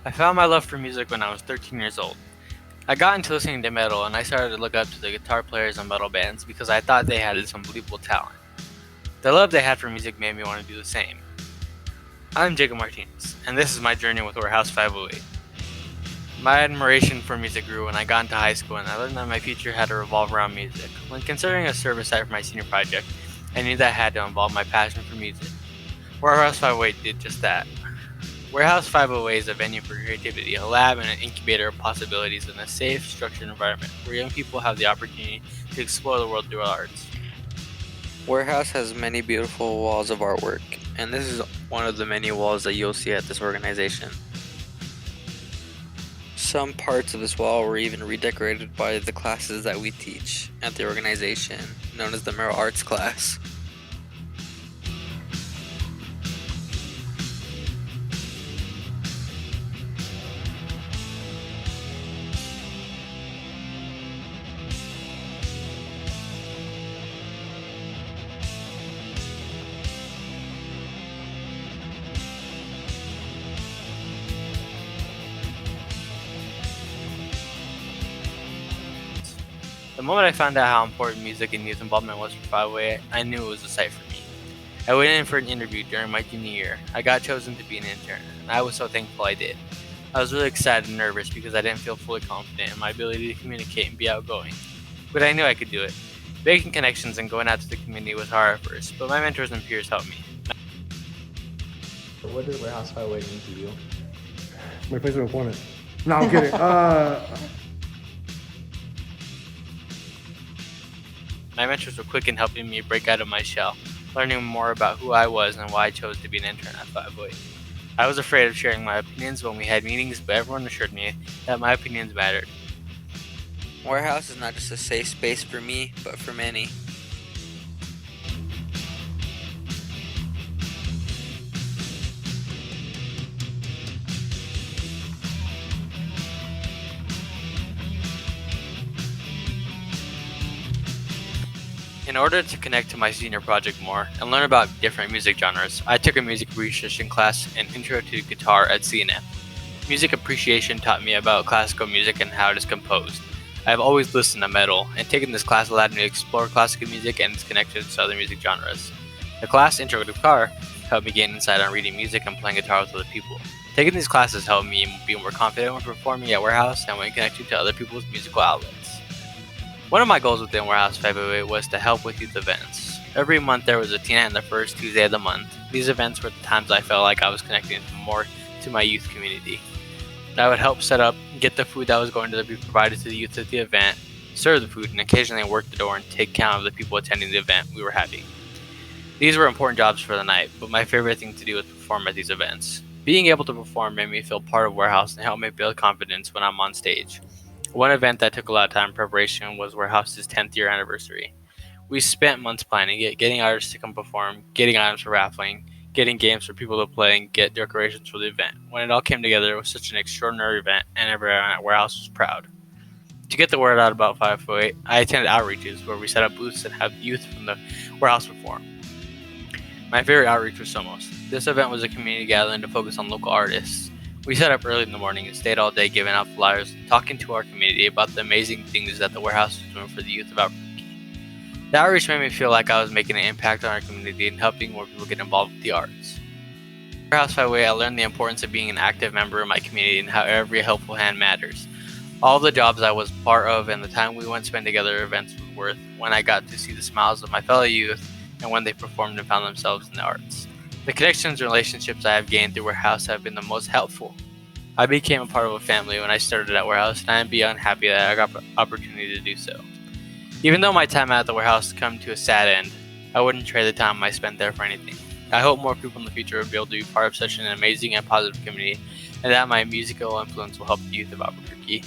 I found my love for music when I was 13 years old. I got into listening to metal and I started to look up to the guitar players in metal bands because I thought they had this unbelievable talent. The love they had for music made me want to do the same. I'm Jacob Martinez, and this is my journey with Warehouse 508. My admiration for music grew when I got into high school and I learned that my future had to revolve around music. When considering a service site for my senior project, I knew that I had to involve my passion for music. Warehouse 508 did just that. Warehouse 508 is a venue for creativity, a lab and an incubator of possibilities in a safe, structured environment where young people have the opportunity to explore the world through arts. Warehouse has many beautiful walls of artwork, and this is one of the many walls that you'll see at this organization. Some parts of this wall were even redecorated by the classes that we teach at the organization, known as the Mural Arts class. The moment I found out how important music and youth involvement was for 508, I knew it was the site for me. I went in for an interview during my junior year. I got chosen to be an intern, and I was so thankful I did. I was really excited and nervous because I didn't feel fully confident in my ability to communicate and be outgoing. But I knew I could do it. Making connections and going out to the community was hard at first, but my mentors and peers helped me. What did Warehouse 508 mean to you? My place of employment. No, I'm kidding. My mentors were quick in helping me break out of my shell, learning more about who I was and why I chose to be an intern at 508. I was afraid of sharing my opinions when we had meetings, but everyone assured me that my opinions mattered. Warehouse is not just a safe space for me, but for many. In order to connect to my senior project more and learn about different music genres, I took a music appreciation class and intro to guitar at CNM. Music appreciation taught me about classical music and how it is composed. I have always listened to metal, and taking this class allowed me to explore classical music and its connections to other music genres. The class Intro to Guitar helped me gain insight on reading music and playing guitar with other people. Taking these classes helped me be more confident when performing at Warehouse and when connecting to other people's musical outlets. One of my goals within Warehouse 508 was to help with youth events. Every month there was a teen on the first Tuesday of the month. These events were the times I felt like I was connecting more to my youth community. I would help set up, get the food that was going to be provided to the youth at the event, serve the food, and occasionally work the door and take count of the people attending the event we were having. These were important jobs for the night, but my favorite thing to do was perform at these events. Being able to perform made me feel part of Warehouse and helped me build confidence when I'm on stage. One event that took a lot of time in preparation was Warehouse's 10th year anniversary. We spent months planning it, getting artists to come perform, getting items for raffling, getting games for people to play, and get decorations for the event. When it all came together, it was such an extraordinary event, and everyone at Warehouse was proud. To get the word out about 508, I attended outreaches where we set up booths and have youth from the Warehouse perform. My favorite outreach was Somos. This event was a community gathering to focus on local artists. We set up early in the morning and stayed all day giving out flyers, talking to our community about the amazing things that the Warehouse was doing for the youth of Albuquerque. The outreach made me feel like I was making an impact on our community and helping more people get involved with the arts. At Warehouse 508, I learned the importance of being an active member of my community and how every helpful hand matters. All the jobs I was part of and the time we went to spend together at events was worth when I got to see the smiles of my fellow youth and when they performed and found themselves in the arts. The connections and relationships I have gained through Warehouse have been the most helpful. I became a part of a family when I started at Warehouse, and I am beyond happy that I got the opportunity to do so. Even though my time at the Warehouse come to a sad end, I wouldn't trade the time I spent there for anything. I hope more people in the future will be able to be part of such an amazing and positive community, and that my musical influence will help the youth of Albuquerque.